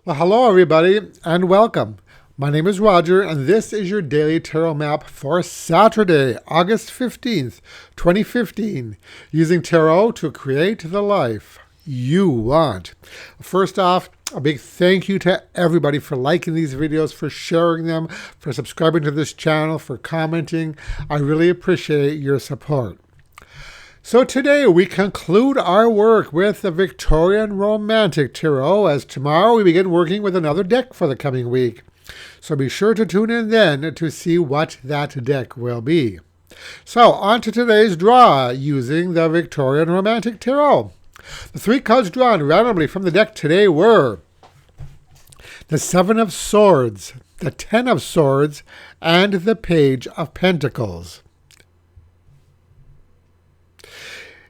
Well, hello everybody and welcome. My name is Roger and this is your daily tarot map for Saturday, August 15th, 2015, using tarot to create the life you want. First off, a big thank you to everybody for liking these videos, for sharing them, for subscribing to this channel, for commenting. I really appreciate your support. So today we conclude our work with the Victorian Romantic Tarot, as tomorrow we begin working with another deck for the coming week. So be sure to tune in then to see what that deck will be. So on to today's draw using the Victorian Romantic Tarot. The three cards drawn randomly from the deck today were the Seven of Swords, the Ten of Swords, and the Page of Pentacles.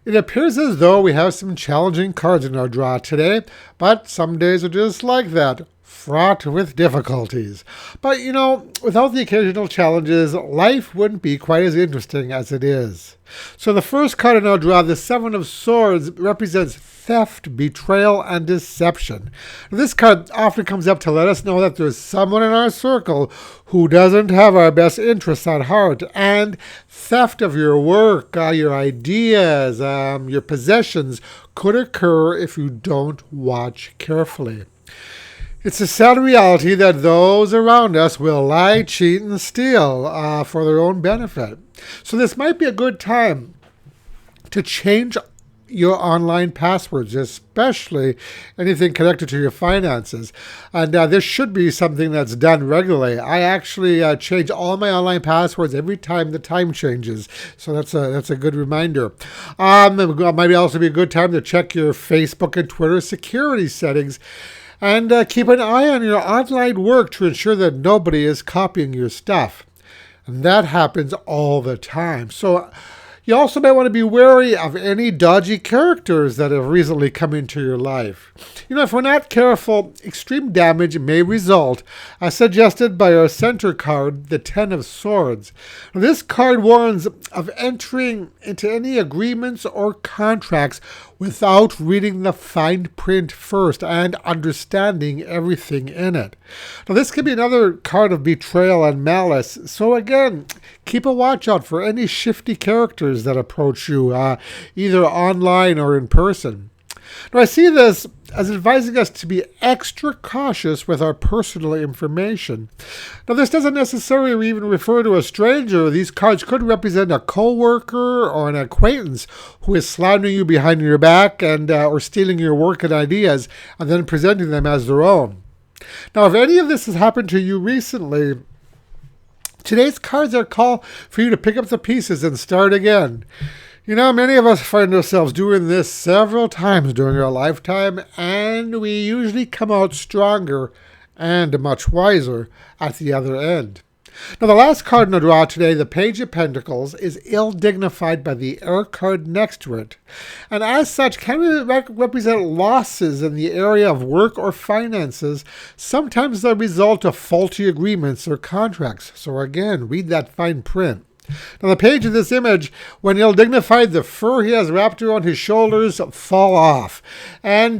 It appears as though we have some challenging cards in our draw today, but some days are just like that, fraught with difficulties. But you know, without the occasional challenges, life wouldn't be quite as interesting as it is. So the first card in our draw, the Seven of Swords, represents theft, betrayal, and deception. This card often comes up to let us know that there's someone in our circle who doesn't have our best interests at heart, and theft of your work, your ideas, your possessions could occur if you don't watch carefully. It's a sad reality that those around us will lie, cheat, and steal for their own benefit. So this might be a good time to change your online passwords, especially anything connected to your finances. And this should be something that's done regularly. I actually change all my online passwords every time the time changes. So that's a good reminder. It might also be a good time to check your Facebook and Twitter security settings and keep an eye on your online work to ensure that nobody is copying your stuff. And that happens all the time. So you also might want to be wary of any dodgy characters that have recently come into your life. You know, if we're not careful, extreme damage may result, as suggested by our center card, the Ten of Swords. Now, this card warns of entering into any agreements or contracts without reading the fine print first and understanding everything in it. Now, this could be another card of betrayal and malice. So again, keep a watch out for any shifty characters that approach you, either online or in person. Now, I see this as advising us to be extra cautious with our personal information. Now, this doesn't necessarily even refer to a stranger. These cards could represent a co-worker or an acquaintance who is slandering you behind your back and or stealing your work and ideas and then presenting them as their own. Now, if any of this has happened to you recently, today's cards are a call for you to pick up the pieces and start again. You know, many of us find ourselves doing this several times during our lifetime, and we usually come out stronger and much wiser at the other end. Now, the last card in the draw today, the Page of Pentacles, is ill-dignified by the air card next to it, and as such can represent losses in the area of work or finances, sometimes the result of faulty agreements or contracts. So again, read that fine print. Now, the page of this image, when ill-dignified, the fur he has wrapped around his shoulders fall off. And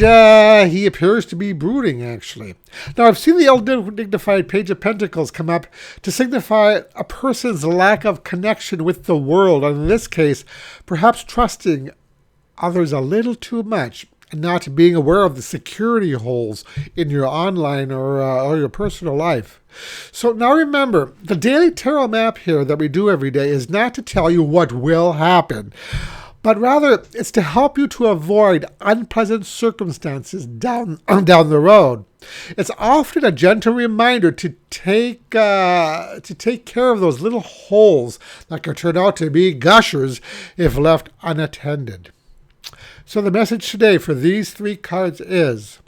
he appears to be brooding, actually. Now, I've seen the ill-dignified Page of Pentacles come up to signify a person's lack of connection with the world. And in this case, perhaps trusting others a little too much, and not being aware of the security holes in your online or your personal life. So now remember, the daily tarot map here that we do every day is not to tell you what will happen, but rather it's to help you to avoid unpleasant circumstances down the road. It's often a gentle reminder to take care of those little holes that can turn out to be gushers if left unattended. So the message today for these three cards is,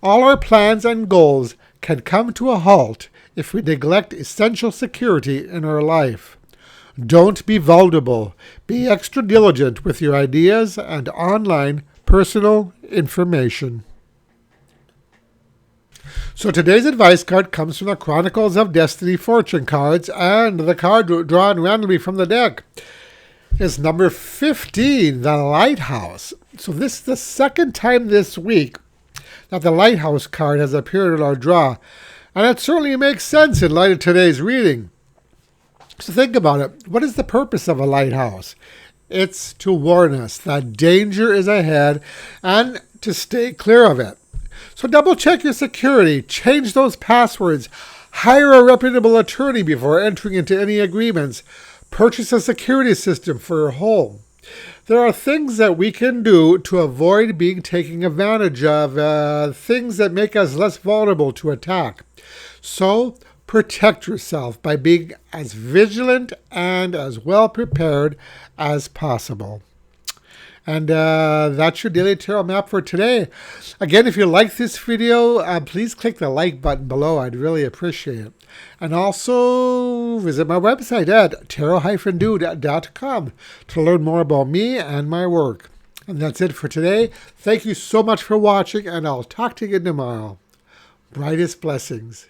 all our plans and goals can come to a halt if we neglect essential security in our life. Don't be vulnerable. Be extra diligent with your ideas and online personal information. So today's advice card comes from the Chronicles of Destiny Fortune cards, and the card drawn randomly from the deck is number 15, the Lighthouse. So this is the second time this week that the lighthouse card has appeared in our draw, and it certainly makes sense in light of today's reading. So think about it. What is the purpose of a lighthouse? It's to warn us that danger is ahead and to stay clear of it. So double check your security, change those passwords, hire a reputable attorney before entering into any agreements, purchase a security system for your home. There are things that we can do to avoid being taken advantage of, things that make us less vulnerable to attack. So protect yourself by being as vigilant and as well prepared as possible. And that's your daily tarot map for today. Again, if you like this video, please click the like button below. I'd really appreciate it. And also visit my website at tarot-dude.com to learn more about me and my work. And that's it for today. Thank you so much for watching, and I'll talk to you again tomorrow. Brightest blessings.